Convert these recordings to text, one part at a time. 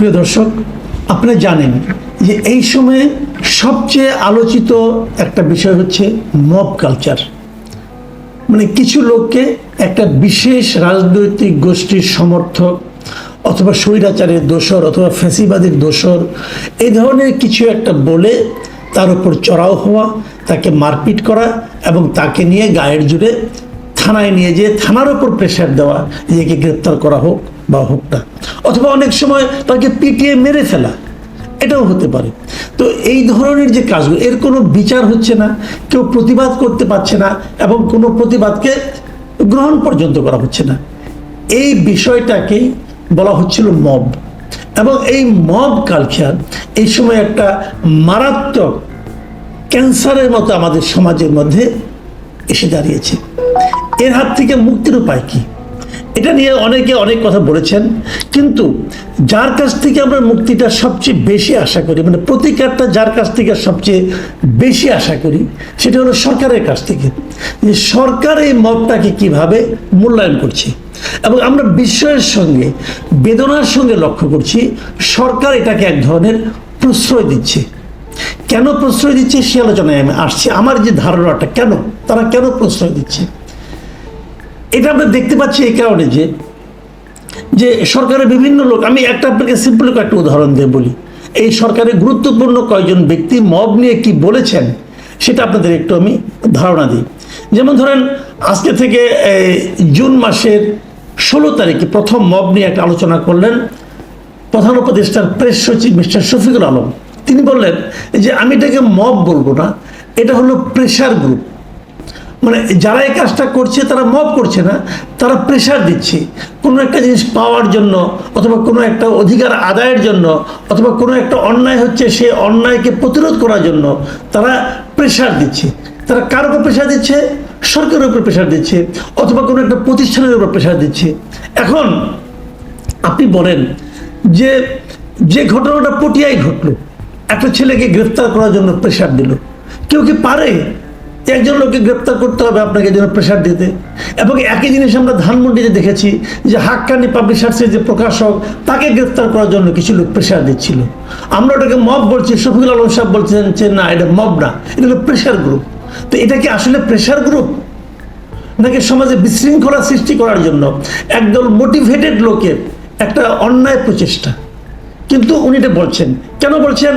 প্রিয় দর্শক, আপনারা জানেন যে এই সময়ে সবচেয়ে আলোচিত একটা বিষয় হচ্ছে মব কালচার। মানে কিছু লোককে একটা বিশেষ রাজনৈতিক গোষ্ঠীর সমর্থক অথবা স্বৈরাচারের দোসর অথবা ফ্যাসিবাদীর দোসর এই ধরনের কিছু একটা বলে তার উপর চড়াও হওয়া, তাকে মারপিট করা এবং তাকে নিয়ে গায়ের জোরে থানায় নিয়ে যেয়ে থানার উপর প্রেশার দেওয়া যে একে গ্রেপ্তার করা হোক বা হোক না, অথবা অনেক সময় তাকে পিটিয়ে মেরে ফেলা, এটাও হতে পারে। তো এই ধরনের যে কাজগুলো, এর কোনো বিচার হচ্ছে না, কেউ প্রতিবাদ করতে পারছে না এবং কোনো প্রতিবাদকে গ্রহণ পর্যন্ত করা হচ্ছে না। এই বিষয়টাকেই বলা হচ্ছিল মব, এবং এই মব কালচার এই সময় একটা মারাত্মক ক্যান্সারের মতো আমাদের সমাজের মধ্যে এসে দাঁড়িয়েছে। এর হাত থেকে মুক্তির উপায় কি, এটা নিয়ে অনেকে অনেক কথা বলেছেন, কিন্তু যার কাছ থেকে আমরা মুক্তিটা সবচেয়ে বেশি আশা করি, মানে প্রতিকারটা যার কাছ থেকে সবচেয়ে বেশি আশা করি, সেটা হলো সরকারের কাছ থেকে। যে সরকার এই মবটাকে কিভাবে মূল্যায়ন করছে, এবং আমরা বিস্ময়ের সঙ্গে বেদনার সঙ্গে লক্ষ্য করছি সরকার এটাকে এক ধরনের প্রশ্রয় দিচ্ছে। কেন প্রশ্রয় দিচ্ছে সে আলোচনায় আমি আসছি। আমার যে ধারণাটা, তারা কেন প্রশ্রয় দিচ্ছে, এটা আমরা দেখতে পাচ্ছি এই কারণে যে সরকারের বিভিন্ন লোক, আমি আপনাকে সিম্পল একটা উদাহরণ দিয়ে বলি। এই সরকারের গুরুত্বপূর্ণ কয়েকজন ব্যক্তি মব নিয়ে কি বলেছেন সেটা আপনাদের একটু আমি ধারণা দিই। যেমন ধরেন, আজকে থেকে জুন মাসের 16 তারিখে প্রথম মব নিয়ে একটা আলোচনা করলেন প্রধান উপদেষ্টার প্রেস সচিব মিস্টার শফিকুল আলম। তিনি বললেন যে আমি এটাকে মব বলবো না, এটা হলো প্রেশার গ্রুপ। মানে যারা এই কাজটা করছে তারা মব করছে না, তারা প্রেশার দিচ্ছে কোনো একটা জিনিস পাওয়ার জন্য, অথবা কোনো একটা অধিকার আদায়ের জন্য, অথবা কোনো একটা অন্যায় হচ্ছে সে অন্যায়কে প্রতিরোধ করার জন্য তারা প্রেশার দিচ্ছে। তারা কার উপর প্রেশার দিচ্ছে? সরকারের উপর প্রেশার দিচ্ছে, অথবা কোনো একটা প্রতিষ্ঠানের উপর প্রেশার দিচ্ছে। এখন আপনি বলেন যে ঘটনাটা পটিয়ায় ঘটলো, একটা ছেলেকে গ্রেফতার করার জন্য প্রেশার দিল, কেউ কি পারে একজন লোককে গ্রেপ্তার করতে হবে আপনাকে যেন প্রেশার দিতে? এবং একই জিনিস আমরা ধানমন্ডিতে দেখেছি যে হাক্কানি পাবলিশার্সের যে প্রকাশক, তাকে গ্রেপ্তার করার জন্য কিছু লোক প্রেশার দিচ্ছিল। আমরা ওটাকে মব বলছি, শফিকুল আলম সাহেব বলছেন যে না, এটা মব না, এটা হলো প্রেশার গ্রুপ। তো এটা কি আসলে প্রেশার গ্রুপ, নাকি সমাজে বিশৃঙ্খলা সৃষ্টি করার জন্য একদল মোটিভেটেড লোকের একটা অন্যায় প্রচেষ্টা? কিন্তু উনি এটা বলছেন, কেন বলছেন,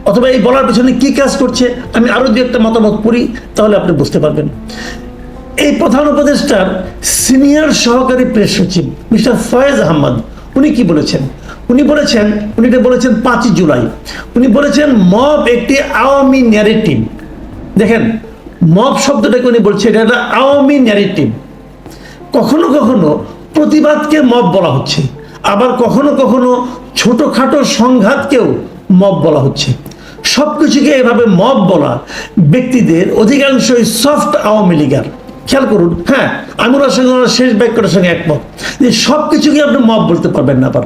অথবা এই বলার পেছনে কি কাজ করছে, আমি আরো দু একটা মতামত পড়ি, তাহলে আপনি বুঝতে পারবেন। এই প্রধান উপদেষ্টার সিনিয়র সহকারী প্রেস সচিব মিস্টার ফয়েজ আহমদ, উনি কি বলেছেন? উনি এটা বলেছেন 5 জুলাই। উনি বলেছেন মব একটি আওয়ামী ন্যারেটিভ। দেখেন, মব শব্দটাকে উনি বলছে এটা একটা আওয়ামী ন্যারেটিভ। কখনো কখনো প্রতিবাদকে মব বলা হচ্ছে, আবার কখনো কখনো ছোটখাটো সংঘাতকেও মব বলা হচ্ছে। সবকিছুকে এভাবে মব বলা ব্যক্তিদের অধিকাংশই সফট আওয়ামী লীগার। খেয়াল করুন, হ্যাঁ, আমি ওনার সঙ্গে শেষ বাক্যটার সঙ্গে একমত যে সবকিছুকে আপনি মব বলতে পারবেন না। আবার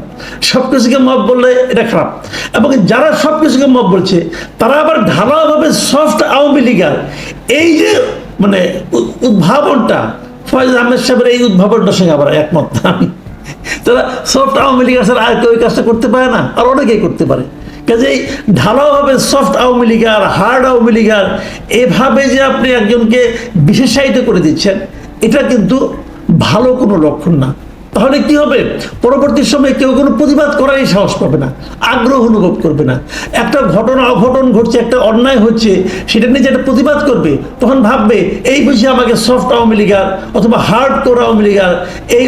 সবকিছুকে মব বললে এটা খারাপ, এবং যারা সবকিছুকে মব বলছে তারা আবার ঢালাওভাবে সফট আওয়ামী লীগার। এই যে মানে উদ্ভাবনটা, ফয়েজ আহমেদ সাহেবের এই উদ্ভাবনটার সঙ্গে আবার একমত আমি। তারা সফট আওয়ামী লীগ আসলে আর কেউ কাজটা করতে পারে না, আর অনেকেই করতে পারে। কাজেই ঢালাওভাবে সফট আওয়ামী লীগ আর হার্ড আওয়ামী লীগ আর এভাবে যে আপনি একজনকে বিশেষায়িত করে দিচ্ছেন, এটা কিন্তু ভালো কোনো লক্ষণ না। তাহলে কি হবে? পরবর্তী সময়ে কেউ কোনো প্রতিবাদ করারই সাহস পাবে না, আগ্রহ অনুভব করবে না। একটা ঘটনা অঘটন ঘটছে, একটা অন্যায় হচ্ছে, সেটা নিয়ে যেটা প্রতিবাদ করবে, তখন ভাববে এই বুঝে আমাকে সফট আওয়ামী লীগার অথবা হার্ড কোর আওয়ামী লীগার এই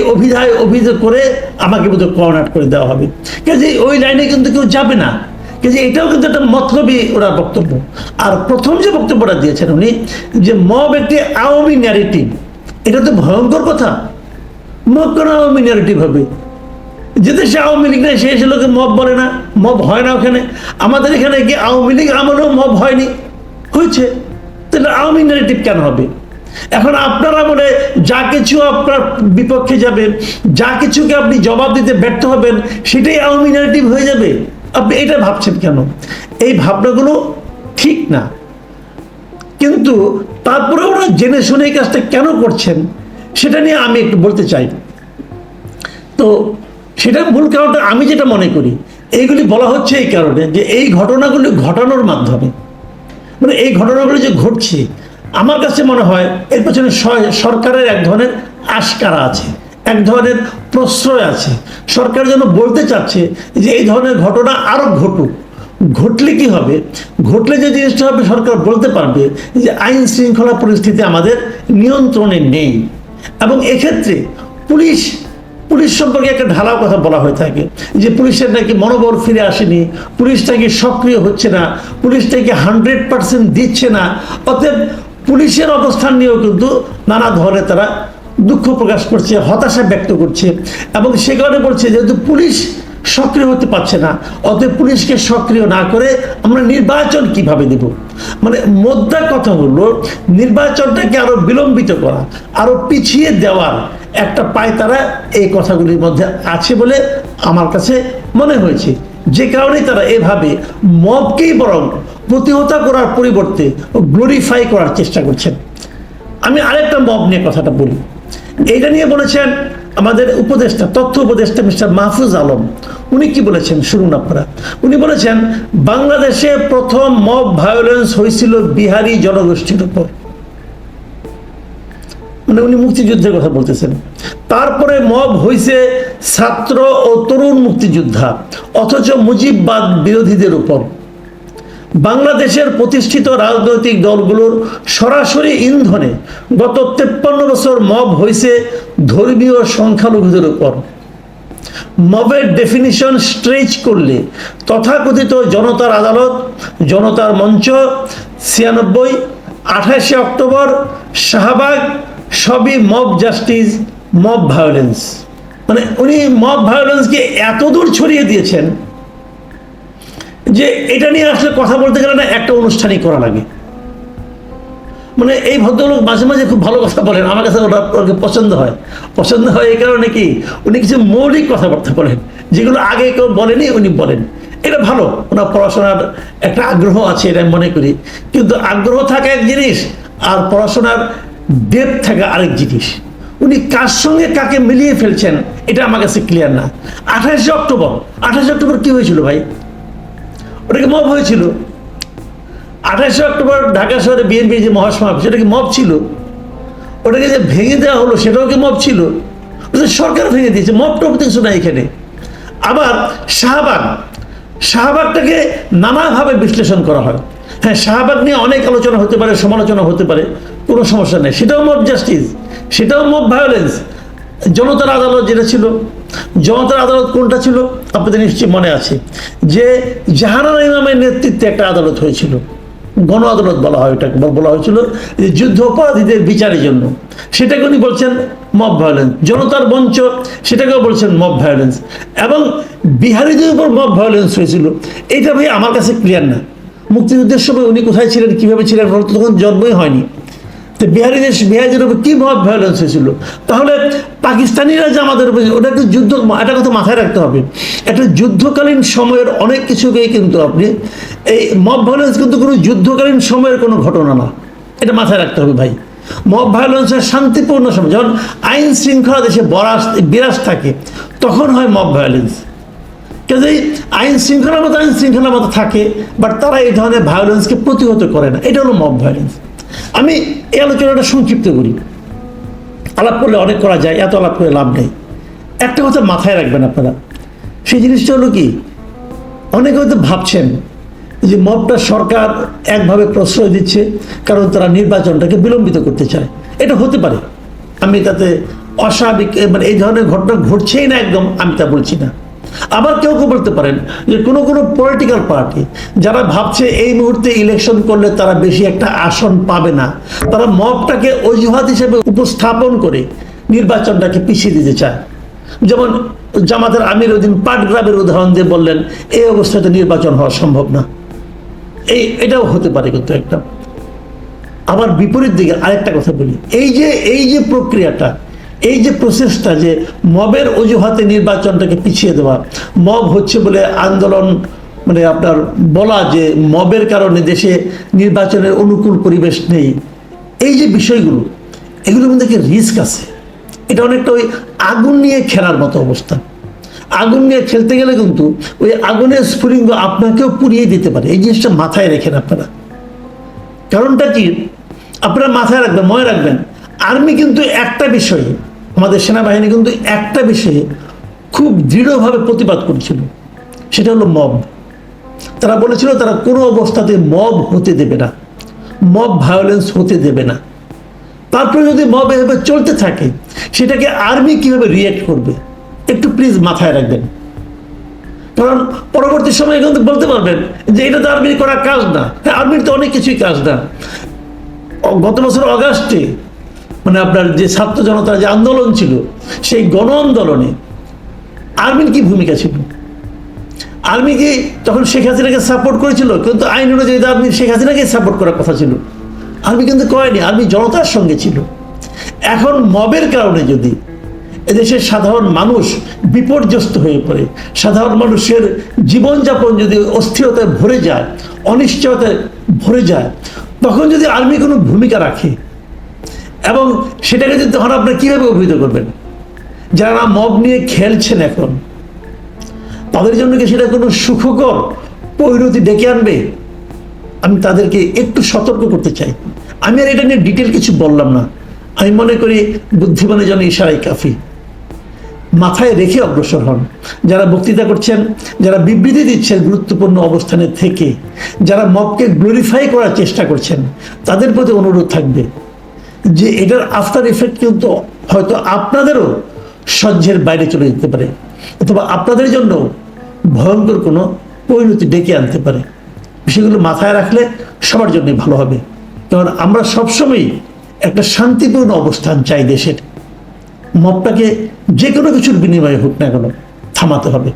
অভিযোগ করে আমাকে বোধহয় কর্নার করে দেওয়া হবে। কাজে ওই লাইনে কিন্তু কেউ যাবে না। কিন্তু এটাও কিন্তু একটা মতলবী ওনার বক্তব্য। আর প্রথম যে বক্তব্যটা দিয়েছেন উনি, যে মব একটি আওয়ামী ন্যারেটিভ, এটা তো ভয়ঙ্কর কথা। মব কেন আওয়ামী ন্যারেটিভ হবে? যে দেশে আওয়ামী লীগ নেই সেই লোকে মব বলে না, মব হয় না ওখানে। আমাদের এখানে কি আওয়ামী লীগ আমলেও মব হয়নি? হয়েছে, তাহলে আওয়ামী ন্যারেটিভ কেন হবে? এখন আপনারা বলে যা কিছু আপনার বিপক্ষে যাবে, যা কিছুকে আপনি জবাব দিতে ব্যর্থ হবেন, সেটাই আওয়ামী ন্যারেটিভ হয়ে যাবে। আপনি এটা ভাবছেন কেন? এই ভাবনাগুলো ঠিক না। কিন্তু তারপরে ওরা জেনে শুনে এই কাজটা কেন করছেন সেটা নিয়ে আমি একটু বলতে চাই। তো সেটা মূল কারণটা আমি যেটা মনে করি, এইগুলি বলা হচ্ছে এই কারণে যে এই ঘটনাগুলি ঘটানোর মাধ্যমে, মানে এই ঘটনাগুলি যে ঘটছে, আমার কাছে মনে হয় এর পেছনে সরকারের এক ধরনের আশকারা আছে, এক ধরনের প্রশ্রয় আছে। সরকার যেন বলতে চাচ্ছে যে এই ধরনের ঘটনা আরো ঘটুক। ঘটলে কি হবে? ঘটলে যে জিনিসটা হবে, সরকার বলতে পারবে যে আইন শৃঙ্খলা পরিস্থিতি আমাদের নিয়ন্ত্রণে নেই। এবং এক্ষেত্রে পুলিশ সম্পর্কে একটা ঢালাও কথা বলা হয়ে থাকে যে পুলিশের নাকি মনোবল ফিরে আসেনি, পুলিশ নাকি সক্রিয় হচ্ছে না, পুলিশ নাকি 100% দিচ্ছে না। অতএব পুলিশের অবস্থান নিয়েও কিন্তু নানা ধরনের তারা দুঃখ প্রকাশ করছে, হতাশা ব্যক্ত করছে। এবং সে কারণে বলছে যেহেতু পুলিশ সক্রিয় হতে পারছে না, অতএব পুলিশকে সক্রিয় না করে আমরা নির্বাচন কিভাবে দেব। মানে মোদ্দা কথা হলো নির্বাচনটাকে আরো বিলম্বিত করা, আরো পিছিয়ে দেওয়ার একটা পায়তারা এই কথাগুলির মধ্যে আছে বলে আমার কাছে মনে হয়েছে। যে কারণে তারা এভাবে মবকেই বরং প্রতিহত করার পরিবর্তে গ্লোরিফাই করার চেষ্টা করছেন। আমি আরেকটা মব নিয়ে কথাটা বলি। এইটা নিয়ে বলেছেন আমাদের উপদেষ্টা, তথ্য উপদেষ্টা মিস্টার মাহফুজ আলম। উনি কি বলেছেন শুনুন আপনারা। উনি বলেছেন বাংলাদেশে প্রথম মব ভায়োলেন্স হয়েছিল বিহারি জনগোষ্ঠীর উপর। মানে উনি মুক্তিযুদ্ধের কথা বলতেছেন। তারপরে মব হয়েছে ছাত্র ও তরুণ মুক্তিযোদ্ধা, অথচ মুজিববাদ বিরোধীদের উপর। বাংলাদেশের প্রতিষ্ঠিত রাজনৈতিক দলগুলোর সরাসরি ইন্ধনে গত 53 বছর মব হয়েছে ধর্মীয় সংখ্যালঘুদের উপর। মবের ডেফিনিশন স্ট্রেচ করলে তথাকথিত জনতার আদালত, জনতার মঞ্চ, 96, 28 অক্টোবর, শাহবাগ সবই মব জাস্টিস, মব ভায়োলেন্স। মানে উনি মব ভায়োলেন্সকে এত দূর ছড়িয়ে দিয়েছেন যে এটা নিয়ে আসলে কথা বলতে গেলে না একটা অনুষ্ঠানই করা লাগে। মানে এই ভদ্রলোক মাঝে মাঝে খুব ভালো কথা বলেন, আমার কাছে ওনাকে পছন্দ হয় এই কারণে কি উনি কিছু মৌলিক কথাবার্তা বলেন যেগুলো আগে কেউ বলেনি, উনি বলেন। এটা ভালো, ওনার পড়াশোনার একটা আগ্রহ আছে এটা আমি মনে করি। কিন্তু আগ্রহ থাকা এক জিনিস আর পড়াশোনার ডেপথ থাকা আরেক জিনিস। উনি কার সঙ্গে কাকে মিলিয়ে ফেলছেন এটা আমার কাছে ক্লিয়ার না। 28 অক্টোবর কি হয়েছিল ভাই? ওটাকে মব হয়েছিল। 28 অক্টোবর ঢাকা শহরে বিএনপির যে মহাসমাবেশ, সেটা কি মব ছিল? ওটাকে যে ভেঙে দেওয়া হলো সেটাও কি মব ছিল? সরকার ভেঙে দিয়েছে, মব টব কিছু না এখানে। আবার শাহবাগটাকে নানাভাবে বিশ্লেষণ করা হয়। হ্যাঁ, শাহবাগ নিয়ে অনেক আলোচনা হতে পারে, সমালোচনা হতে পারে, কোনো সমস্যা নেই। সেটাও মব জাস্টিস, সেটাও মব ভায়োলেন্স। জনতার আদালত যেটা ছিল, জনতার আদালত কোনটা ছিল আপনাদের নিশ্চয়ই মনে আছে, যে জাহানারা ইমামের নেতৃত্বে একটা আদালত হয়েছিল, গণ আদালত বলা হয়, ওটাকে বলা হয়েছিল যে যুদ্ধ অপরাধীদের বিচারের জন্য। সেটাকে উনি বলছেন মব ভায়োলেন্স। জনতার মঞ্চ সেটাকেও বলছেন মব ভায়োলেন্স। এবং বিহারিদের উপর মব ভায়োলেন্স হয়েছিল, এটা ভাই আমার কাছে ক্লিয়ার না। মুক্তিযুদ্ধের সময় উনি কোথায় ছিলেন, কিভাবে ছিলেন, তখন জন্মই হয়নি। তো বিহারিদের উপর কি মব ভায়োলেন্স হয়েছিল? তাহলে পাকিস্তানিরা যে আমাদের উপর, ওটা একটা যুদ্ধ, একটা কথা মাথায় রাখতে হবে। একটা যুদ্ধকালীন সময়ের অনেক কিছুকেই কিন্তু আপনি এই মব ভায়োলেন্স কিন্তু কোনো যুদ্ধকালীন সময়ের কোনো ঘটনা না, এটা মাথায় রাখতে হবে ভাই। মব ভায়োলেন্সের শান্তিপূর্ণ সময়, যখন আইন শৃঙ্খলা দেশে বিরাজ থাকে, তখন হয় মব ভায়োলেন্স। কাজেই আইন শৃঙ্খলার মতো থাকে, বাট তারা এই ধরনের ভায়োলেন্সকে প্রতিহত করে না, এটা হলো মব ভায়োলেন্স। আমি এই আলোচনাটা সংক্ষিপ্ত করি, আলাপ করলে অনেক করা যায়, এত আলাপ করে লাভ নেই। একটা কথা মাথায় রাখবেন আপনারা, সেই জিনিসটা হলো কি, অনেকে হয়তো ভাবছেন যে মবটা সরকার একভাবে প্রশ্রয় দিচ্ছে কারণ তারা নির্বাচনটাকে বিলম্বিত করতে চায়। এটা হতে পারে, আমি তাতে অস্বাভাবিক মানে এই ধরনের ঘটনা ঘটছেই না একদম আমি তা বলছি না। আবার কেউ বলতে পারেন যে কোনো পলিটিক্যাল পার্টি যারা ভাবছে এই মুহূর্তে ইলেকশন করলে তারা বেশি একটা আসন পাবে না, তারা মবটাকে অজুহাত হিসেবে উপস্থাপন করে নির্বাচনটাকে পিছিয়ে দিতে চায়। যেমন জামাতের আমির ওইদিন পাটগ্রামের উদাহরণ দিয়ে বললেন এই অবস্থাতে নির্বাচন হওয়া সম্ভব না। এটাও হতে পারে কিন্তু একটা। আবার বিপরীত দিকে আরেকটা কথা বলি, এই যে প্রক্রিয়াটা, এই যে প্রসেসটা, যে মবের অজুহাতে নির্বাচনটাকে পিছিয়ে দেওয়া, মব হচ্ছে বলে আন্দোলন, মানে আপনার বলা যে মবের কারণে দেশে নির্বাচনের অনুকূল পরিবেশ নেই, এই যে বিষয়গুলো, এগুলোর মধ্যে রিস্ক আছে। এটা অনেকটা ওই আগুন নিয়ে খেলার মতো অবস্থা। আগুন নিয়ে খেলতে গেলে কিন্তু ওই আগুনের স্ফুলিঙ্গ আপনাকেও পুড়িয়ে দিতে পারে। এই জিনিসটা মাথায় রেখেন আপনারা। কারণটা কি আপনারা মাথায় রাখবেন, মনে রাখবেন, আর্মি কিন্তু একটা বিষয়ে, আমাদের সেনাবাহিনী কিন্তু একটা বিষয়ে খুব দৃঢ়ভাবে প্রতিবাদ করেছিল, সেটা হলো মব। তারা বলেছিল তারা কোনো অবস্থাতে মব হতে দেবে না, মব ভায়োলেন্স হতে দেবে না। তারপরে যদি মব এভাবে চলতে থাকে, সেটাকে আর্মি কিভাবে রিয়েক্ট করবে একটু প্লিজ মাথায় রাখবেন। কারণ পরবর্তী সময়ে কিন্তু বলতে পারবেন যে এটা তো আর্মির করা কাজ না। হ্যাঁ, আর্মির তো অনেক কিছুই কাজ না। গত বছর অগাস্টে মানে আপনার যে ছাত্র জনতার যে আন্দোলন ছিল, সেই গণ আন্দোলনে আর্মির কি ভূমিকা ছিল? আর্মি কি তখন শেখ হাসিনাকে সাপোর্ট করেছিল? কিন্তু আইন অনুযায়ী আর্মি শেখ হাসিনাকে সাপোর্ট করার কথা ছিল, আর্মি কিন্তু করেনি। আর্মি জনতার সঙ্গে ছিল। এখন মবের কারণে যদি এদেশের সাধারণ মানুষ বিপর্যস্ত হয়ে পড়ে, সাধারণ মানুষের জীবনযাপন যদি অস্থিরতায় ভরে যায়, অনিশ্চয়তায় ভরে যায়, তখন যদি আর্মি কোনো ভূমিকা রাখে এবং সেটাকে যদি তখন আপনারা কীভাবে অভিহিত করবেন? যারা মব নিয়ে খেলছেন এখন, তাদের জন্য কি সেটা কোনো সুখকর পরিণতি ডেকে আনবে? আমি তাদেরকে একটু সতর্ক করতে চাই। আমি আর এটা নিয়ে ডিটেল কিছু বললাম না। আমি মনে করি বুদ্ধিমানের জন্য ইশারাই কাফি। মাথায় রেখে অগ্রসর হন। যারা বক্তৃতা করছেন, যারা বিবৃতি দিচ্ছেন গুরুত্বপূর্ণ অবস্থানে থেকে, যারা মবকে গ্লোরিফাই করার চেষ্টা করছেন, তাদের প্রতি অনুরোধ থাকবে যে এটার আফটার ইফেক্ট কিন্তু হয়তো আপনাদেরও সহ্যের বাইরে চলে যেতে পারে, অথবা আপনাদের জন্য ভয়ঙ্কর কোনো পরিণতি ডেকে আনতে পারে। বিষয়গুলো মাথায় রাখলে সবার জন্যই ভালো হবে। কারণ আমরা সবসময়ই একটা শান্তিপূর্ণ অবস্থান চাই দেশের। মবটাকে যে কোনো কিছুর বিনিময়ে হোক না কেন থামাতে হবে।